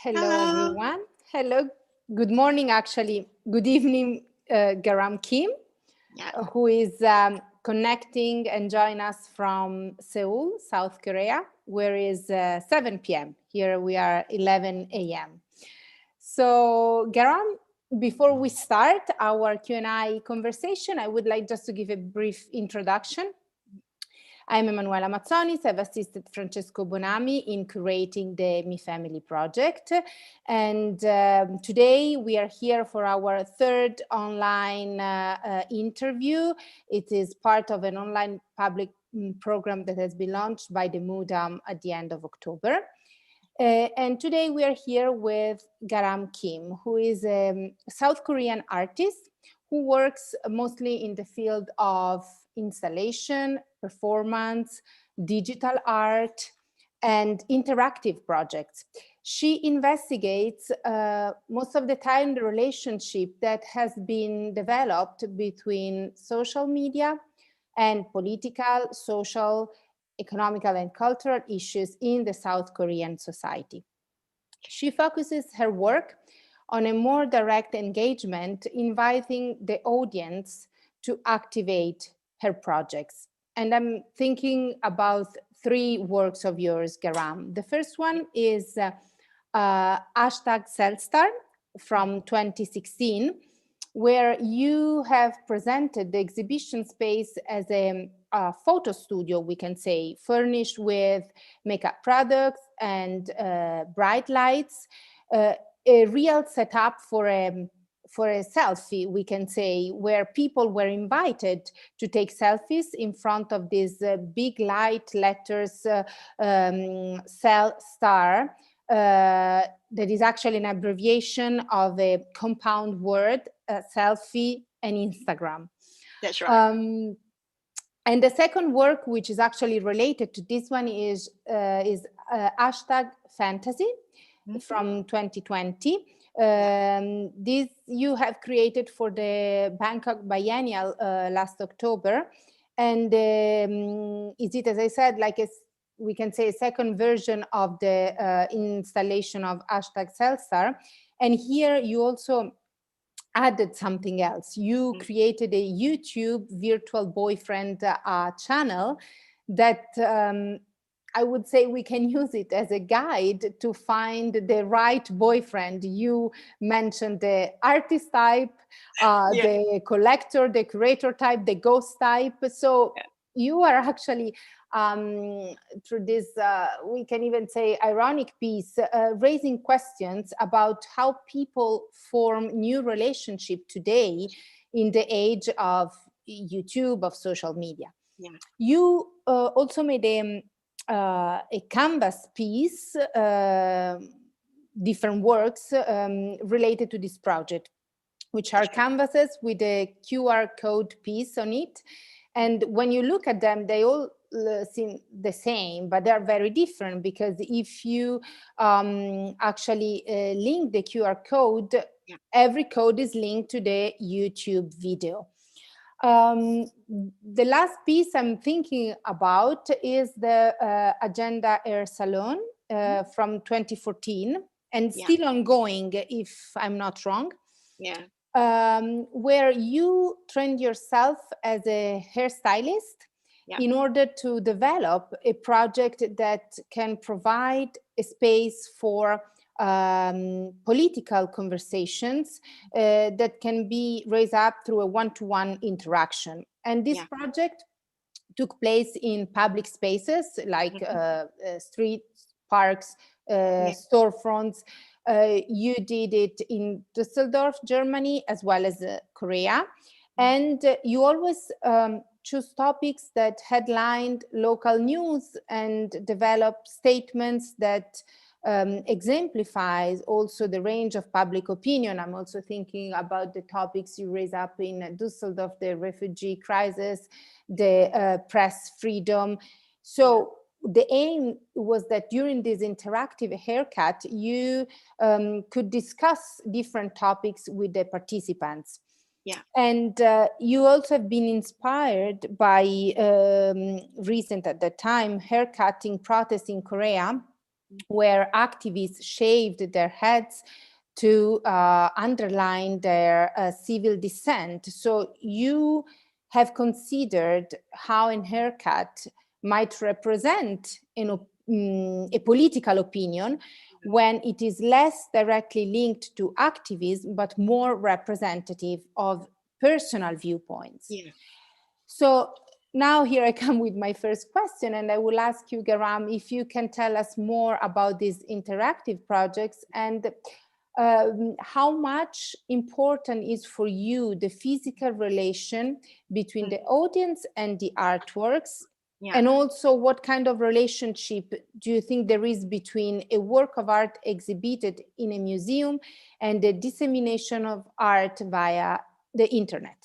Hello, Hello. everyone. Hello. Good morning, actually. Good evening, Garam Kim, Yeah, who is connecting and join us from Seoul, South Korea, where is 7 p.m. Here we are 11 a.m. So, Garam, before we start our Q&A conversation, I would like just to give a brief introduction. I'm Emanuela Mazzonis. I've assisted Francesco Bonami in curating the Mi Family project. And today we are here for our third online interview. It is part of an online public program that has been launched by the MUDAM at the end of October. And today we are here with Garam Kim, who is a South Korean artist who works mostly in the field of installation, performance, digital art, and interactive projects. She investigates most of the time the relationship that has been developed between social media and political, social, economical, and cultural issues in the South Korean society. She focuses her work on a more direct engagement, inviting the audience to activate her projects. And I'm thinking about three works of yours, Garam. The first one is hashtag Cellstar from 2016, where you have presented the exhibition space as a photo studio, we can say, furnished with makeup products and bright lights, a real setup for a selfie, we can say, where people were invited to take selfies in front of these big light letters, Cell Star, that is actually an abbreviation of a compound word, selfie and Instagram. that's right. And the second work, which is actually related to this one, is hashtag fantasy from 2020. This you have created for the Bangkok Biennial last October. And is it, as I said, like we can say a second version of the installation of hashtag Cellstar. And here you also added something else. You created a YouTube virtual boyfriend channel that I would say we can use it as a guide to find the right boyfriend. You mentioned the artist type, Yeah, the collector, the curator type, the ghost type. So yeah, you are actually through this, we can even say, ironic piece, raising questions about how people form new relationship today in the age of YouTube, of social media. yeah, You also made a canvas piece, different works related to this project, which are that's right. canvases with a QR code piece on it. And when you look at them, they all seem the same, but they're very different, because if you actually link the QR code, Yeah, every code is linked to the YouTube video. The last piece I'm thinking about is the Agenda Air Salon from 2014, and yeah, still ongoing, if I'm not wrong, yeah, where you trained yourself as a hairstylist yeah, in order to develop a project that can provide a space for political conversations that can be raised up through a one-to-one interaction. And this yeah. project took place in public spaces like Mhm. streets, parks, Yeah, storefronts. You did it in Düsseldorf, Germany, as well as Korea. mm, And you always choose topics that headlined local news and develop statements that exemplifies also the range of public opinion. I'm also thinking about the topics you raise up in Düsseldorf, the refugee crisis, the press freedom. yeah, So the aim was that during this interactive haircut, you could discuss different topics with the participants. yeah, And you also have been inspired by recent, at the time, haircutting protests in Korea, where activists shaved their heads to underline their civil dissent. So you have considered how a haircut might represent a political opinion when it is less directly linked to activism, but more representative of personal viewpoints. Yeah. So now here I come with my first question, and I will ask you, Garam, if you can tell us more about these interactive projects and how much important is for you the physical relation between the audience and the artworks? Yeah. And also, what kind of relationship do you think there is between a work of art exhibited in a museum and the dissemination of art via the internet?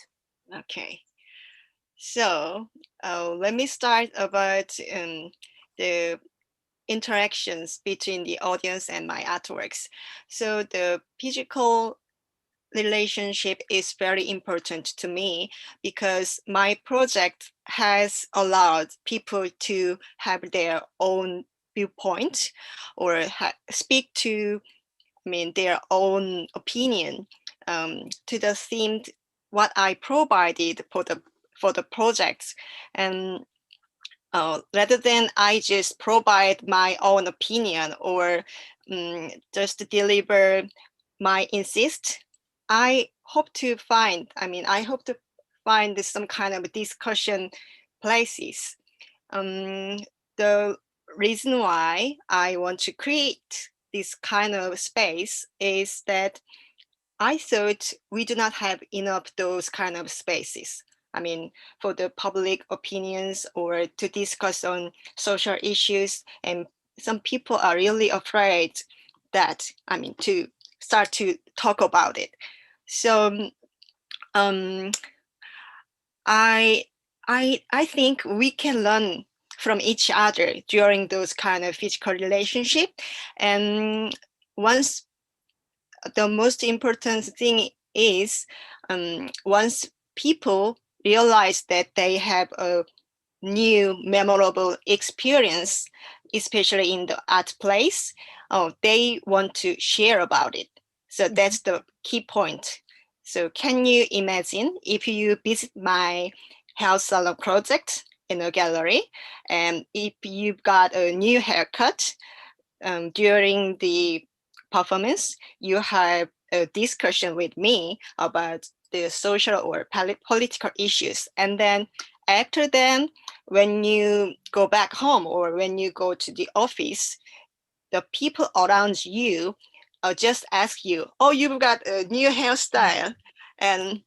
Okay. So let me start about the interactions between the audience and my artworks. So the physical relationship is very important to me because my project has allowed people to have their own viewpoint or speak to, their own opinion to the theme what I provided for the projects, and rather than I just provide my own opinion or just deliver my insist, I hope to find some kind of discussion places. The reason why I want to create this kind of space is that I thought we do not have enough those kind of spaces. For the public opinions or to discuss on social issues, and some people are really afraid that, to start to talk about it. So I think we can learn from each other during those kind of physical relationship. And once the most important thing is once people realize that they have a new memorable experience, especially in the art place, they want to share about it. So that's the key point. So can you imagine if you visit my hair salon project in a gallery, and if you've got a new haircut during the performance, you have a discussion with me about the social or political issues. And then after then, when you go back home or when you go to the office, the people around you just ask you, oh, you've got a new hairstyle. And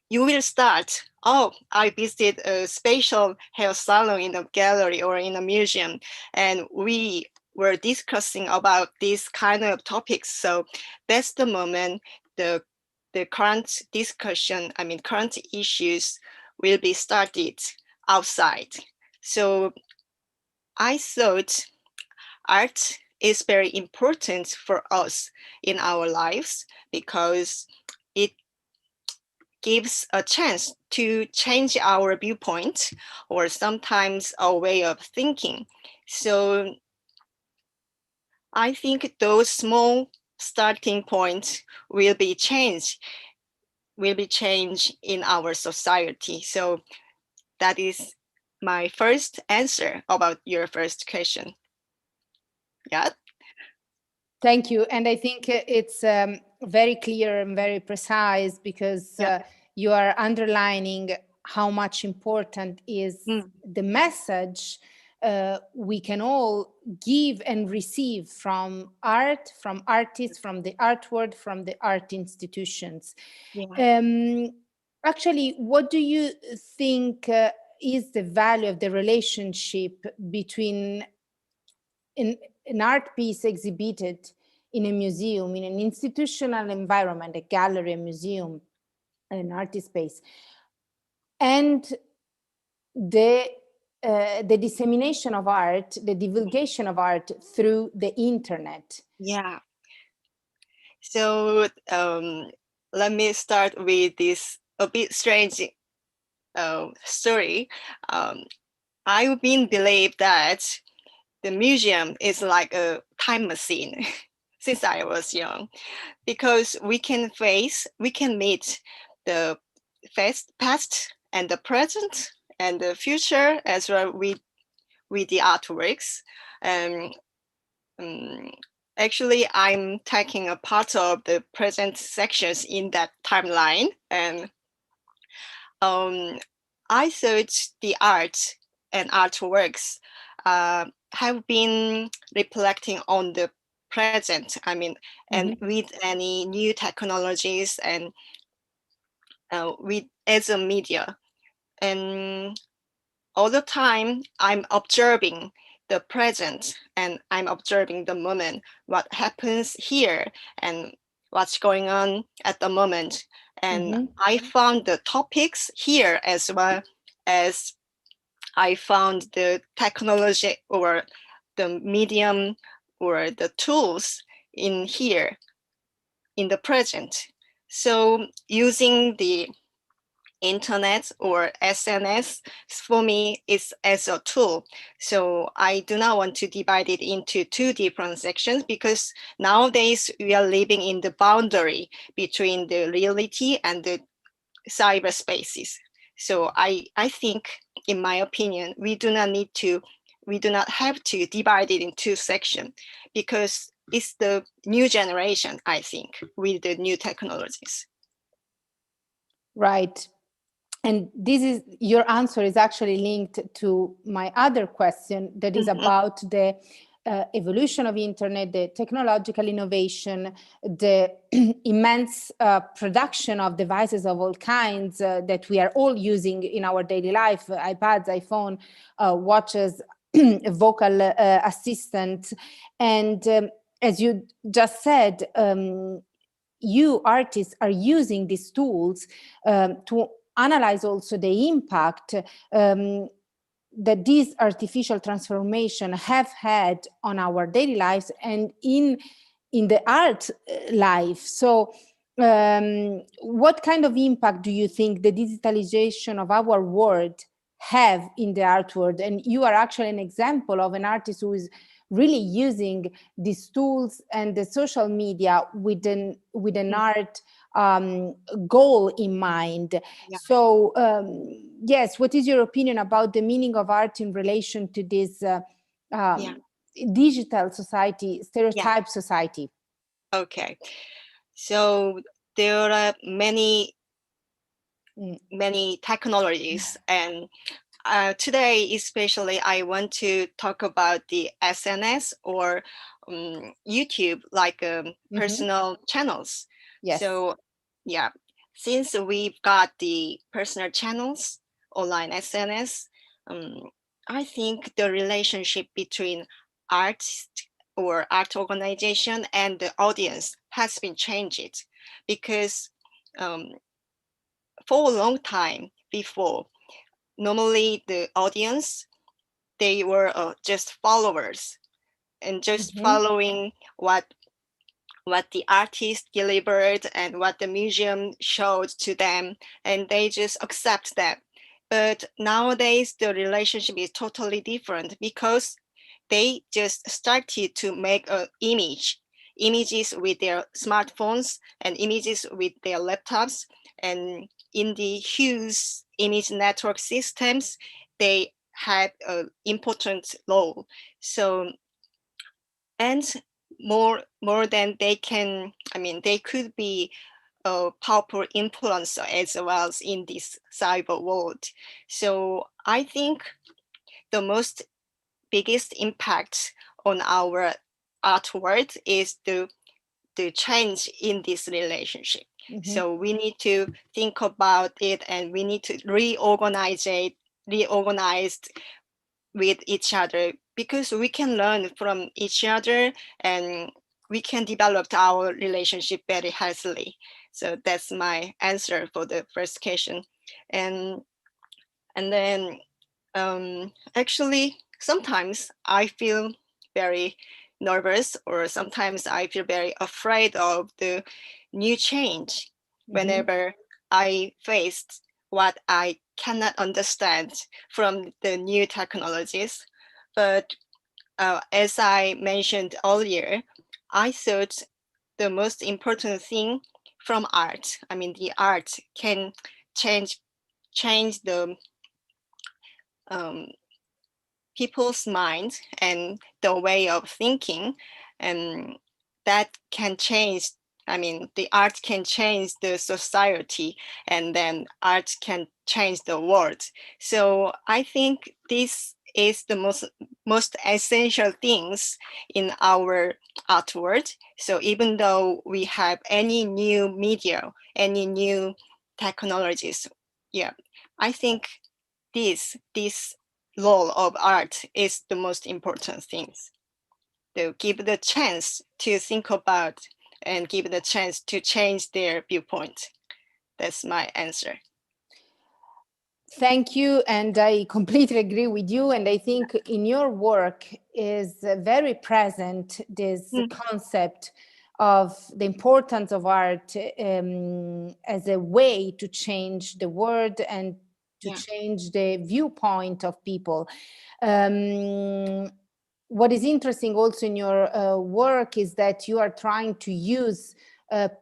you will start, oh, I visited a special hair salon in a gallery or in a museum, and we were discussing about these kind of topics. So that's the moment the current discussion, current issues will be started outside. So I thought art is very important for us in our lives because it gives a chance to change our viewpoint or sometimes our way of thinking. So I think those small starting points will be changed in our society. So that is my first answer about your first question. Yeah. Thank you. And I think it's very clear and very precise because you are underlining how much important is the message we can all give and receive from art, from artists, from the art world, from the art institutions. Yeah. Actually, what do you think is the value of the relationship between an art piece exhibited in a museum, in an institutional environment, a gallery, a museum, an artist space, and the dissemination of art, the divulgation of art through the internet? Yeah. So let me start with this a bit strange story. I've been believed that the museum is like a time machine since I was young, because we can meet the past and the present and the future as well with the artworks. Um, um, Actually, I'm taking a part of the present sections in that timeline, and I thought the art and artworks have been reflecting on the present. I mean, and Mhm. with any new technologies and with as a media, and all the time I'm observing the present and I'm observing the moment, what happens here and what's going on at the moment. And Mhm. I found the topics here as well as I found the technology or the medium or the tools in here in the present. So using the internet or SNS for me is as a tool. So I do not want to divide it into two different sections, because nowadays we are living in the boundary between the reality and the cyberspaces. So I think, in my opinion, we do not have to divide it in two sections, because it's the new generation, I think, with the new technologies. Right. And this is your answer is actually linked to my other question that is Mhm. about the evolution of internet, the technological innovation, the immense production of devices of all kinds that we are all using in our daily life, iPads, iPhone, watches, vocal assistant. And as you just said, you artists are using these tools to analyze also the impact that these artificial transformation have had on our daily lives and in the art life. So what kind of impact do you think the digitalization of our world have in the art world? And you are actually an example of an artist who is really using these tools and the social media with an Mm. art goal in mind. Yeah. So yes, what is your opinion about the meaning of art in relation to this Yeah. digital society, Yeah. stereotype society? Okay. So there are Mm. many technologies, and today especially I want to talk about the SNS or YouTube, like Mhm. personal channels. Yes. So yeah, since we've got the personal channels, online SNS, um, I think the relationship between artist or art organization and the audience has been changed, because um, for a long time before, normally the audience, they were just followers and just Mhm. following what the artist delivered and what the museum showed to them, and they just accept that. But nowadays the relationship is totally different, because they just started to make images with their smartphones and images with their laptops, and in the huge image network systems they had an important role. So, and more than they can, I mean, they could be a powerful influencer as well as in this cyber world. So I think the most biggest impact on our art world is the change in this relationship. Mhm. So we need to think about it, and we need to reorganize with each other, because we can learn from each other and we can develop our relationship very healthily. So that's my answer for the first question. And then actually sometimes I feel very nervous, or sometimes I feel very afraid of the new change Mhm. whenever I face what I cannot understand from the new technologies. But as I mentioned earlier, I thought the most important thing from art, I mean, the art can change the people's mind and the way of thinking, and that can change. I mean, the art can change the society, and then art can change the world. So I think this is the most essential things in our art world. So even though we have any new media, any new technologies, yeah, I think this role of art is the most important things. To give the chance to think about and give the chance to change their viewpoint. That's my answer. Thank you, and I completely agree with you. And I think in your work is very present this concept of the importance of art as a way to change the world and to change the viewpoint of people. What is interesting also in your work is that you are trying to use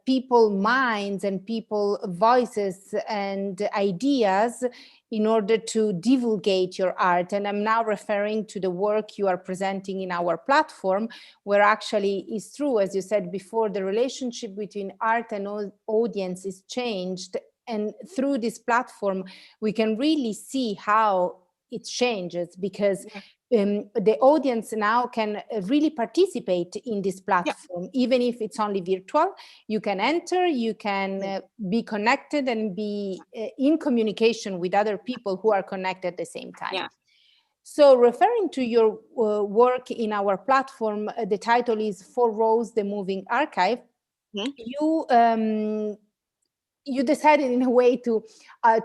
people minds and people voices and ideas in order to divulgate your art. And I'm now referring to the work you are presenting in our platform, where actually is true, as you said before, the relationship between art and audience is changed. And through this platform, we can really see how it changes, because the audience now can really participate in this platform, even if it's only virtual. You can enter, you can be connected and be in communication with other people who are connected at the same time. So referring to your work in our platform, the title is For Rose, the Moving Archive. You decided in a way to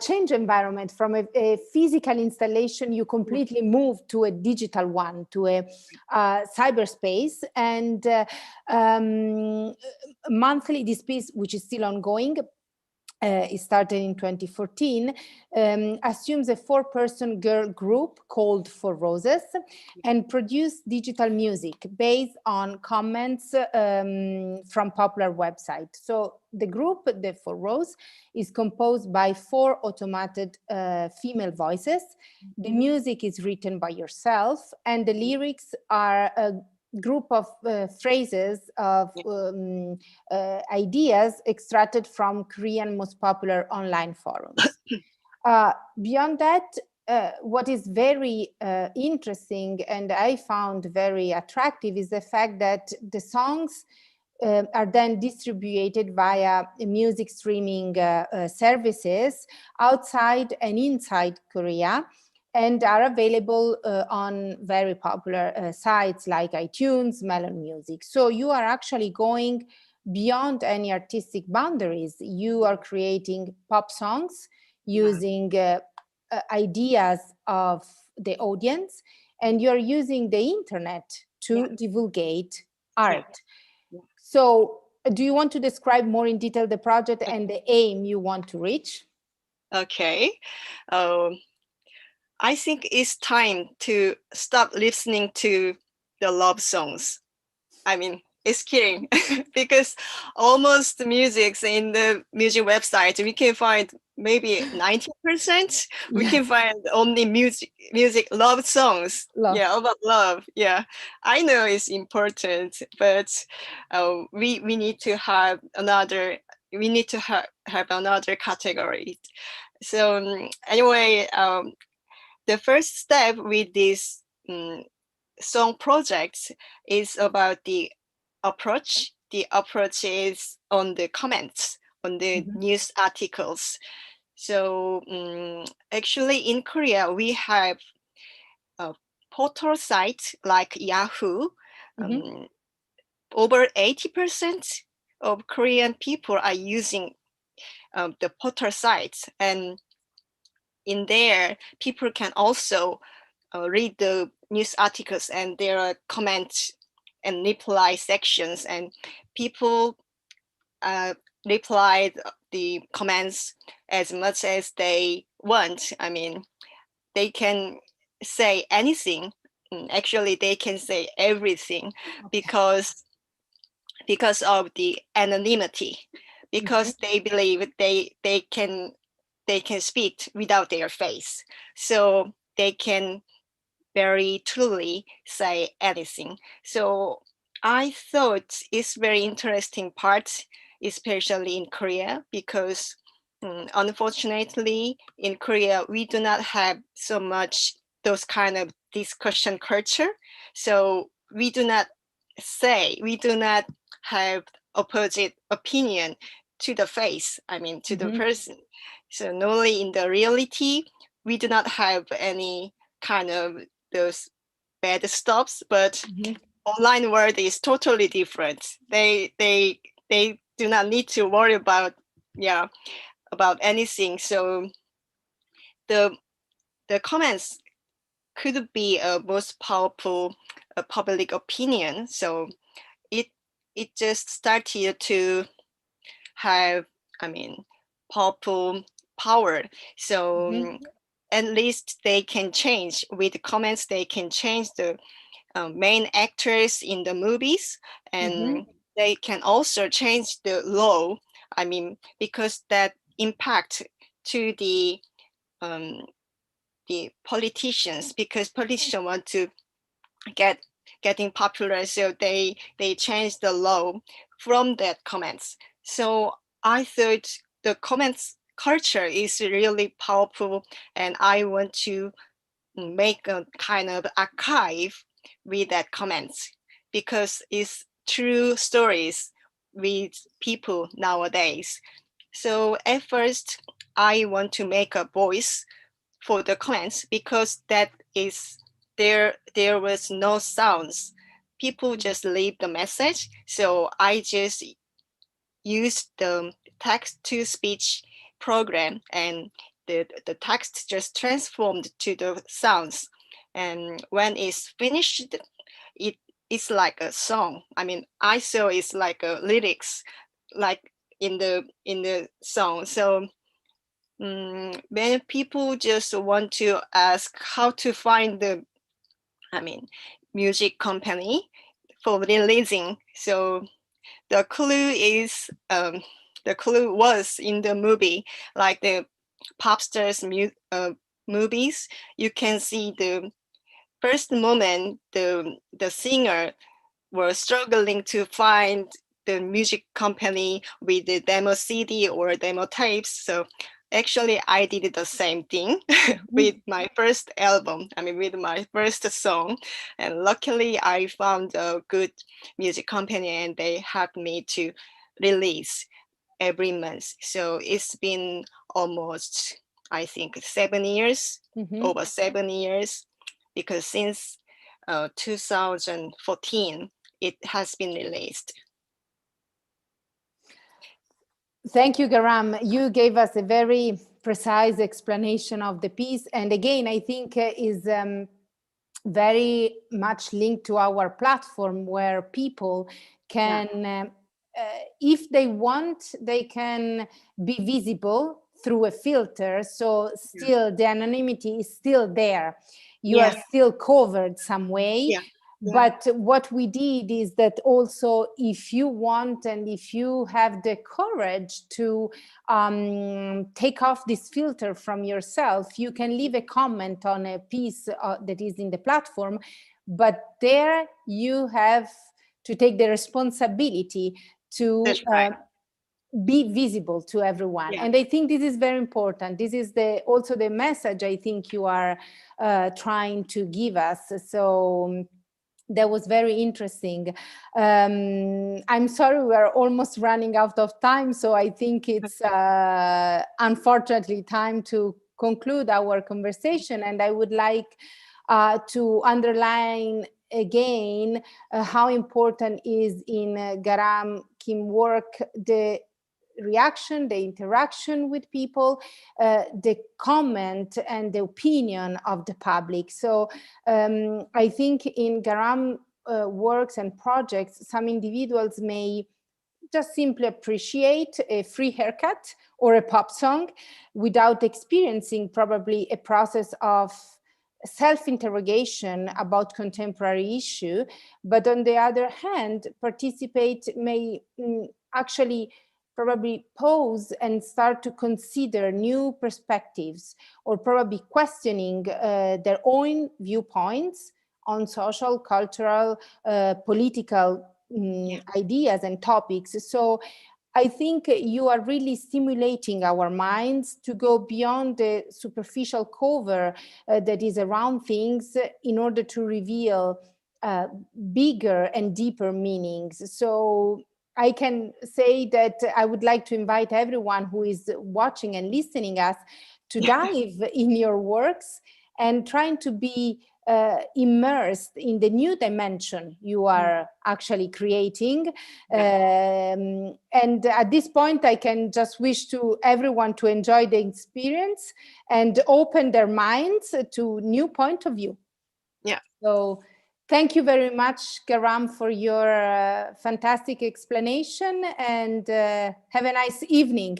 change environment from a physical installation. You completely moved to a digital one, to a cyberspace, and monthly, this piece, which is still ongoing, it started in 2014, assumes a 4-person girl group called For Roses and produced digital music based on comments from popular websites. So the group, the For Rose, is composed by 4 automated female voices. The music is written by yourself, and the lyrics are a group of phrases of ideas extracted from Korean most popular online forums. Beyond that, what is very interesting and I found very attractive is the fact that the songs are then distributed via music streaming services outside and inside Korea, and are available on very popular sites like iTunes, Melon Music. So you are actually going beyond any artistic boundaries. You are creating pop songs using ideas of the audience, and you're using the internet to divulgate art. So do you want to describe more in detail the project and the aim you want to reach? Okay. I think it's time to stop listening to the love songs. I mean, it's kidding because almost the music in the music website, we can find maybe 90%. We can find only music love songs. Yeah, about love. Yeah, I know it's important, but we need to have another. We need to have another category. So anyway, the first step with this song project is about the approach. The approach is on the comments, on the news articles. So actually in Korea, we have a portal site like Yahoo. Over 80% of Korean people are using the portal sites, and in there, people can also read the news articles, and there are comments and reply sections, and people replied the comments as much as they want. I mean, they can say anything actually they can say everything Okay. because of the anonymity, because they believe they can speak without their face, so they can very truly say anything. So I thought it's very interesting part, especially in Korea, because unfortunately in Korea we do not have so much those kind of discussion culture. So we do not have opposite opinion to the face, I mean to the person. So normally in the reality, we do not have any kind of those bad stops, but online world is totally different. They do not need to worry about anything. So the comments could be a most powerful public opinion. So it just started to have, I mean, powerful power. So at least they can change with the comments. They can change the main actors in the movies, and they can also change the law. I mean, because that impact to the politicians, because politicians want to getting popular, so they change the law from that comments. So I thought the comments culture is really powerful, and I want to make a kind of archive with that comments, because it's true stories with people nowadays. So at first I want to make a voice for the comments, because that is there was no sounds, people just leave the message. So I just used the text to speech program, and the text just transformed to the sounds. And when it's finished, it's like a song. I mean, I saw it's like a lyrics, like in the song. So many people just want to ask how to find the, I mean, music company for releasing. So the clue is the clue was in the movie, like the pop stars movies. You can see the first moment the singer were struggling to find the music company with the demo CD or demo tapes. So actually I did the same thing with my first album, I mean with my first song. And luckily I found a good music company, and they helped me to release every month. So it's been almost, I think, 7 years, over 7 years, because since 2014 it has been released. Thank you, Garam. You gave us a very precise explanation of the piece. And again, I think is very much linked to our platform, where people can, if they want, they can be visible through a filter. So still the anonymity is still there. You are still covered some way. But what we did is that also, if you want and if you have the courage to take off this filter from yourself, you can leave a comment on a piece that is in the platform, but there you have to take the responsibility to be visible to everyone. And I think this is very important. This is also the message I think you are trying to give us. So that was very interesting. I'm sorry, we are almost running out of time, so I think it's unfortunately time to conclude our conversation. And I would like to underline again how important is in Garam Kim work the reaction, the interaction with people, the comment and the opinion of the public. So I think in Garam works and projects, some individuals may just simply appreciate a free haircut or a pop song without experiencing probably a process of self-interrogation about contemporary issue, but on the other hand, participate may actually probably pause and start to consider new perspectives, or probably questioning their own viewpoints on social, cultural, political ideas and topics. So I think you are really stimulating our minds to go beyond the superficial cover that is around things in order to reveal bigger and deeper meanings. So I can say that I would like to invite everyone who is watching and listening us to dive in your works and trying to be immersed in the new dimension you are actually creating. And at this point, I can just wish to everyone to enjoy the experience and open their minds to new point of view. Yeah. So thank you very much, Garam, for your fantastic explanation, and have a nice evening.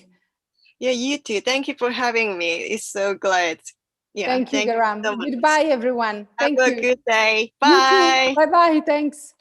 Yeah, you too. Thank you for having me. It's so glad. Yeah, thank you, Garam. So much. Goodbye, everyone. Thank Have you. a good day. You too. Bye. Bye-bye. Thanks.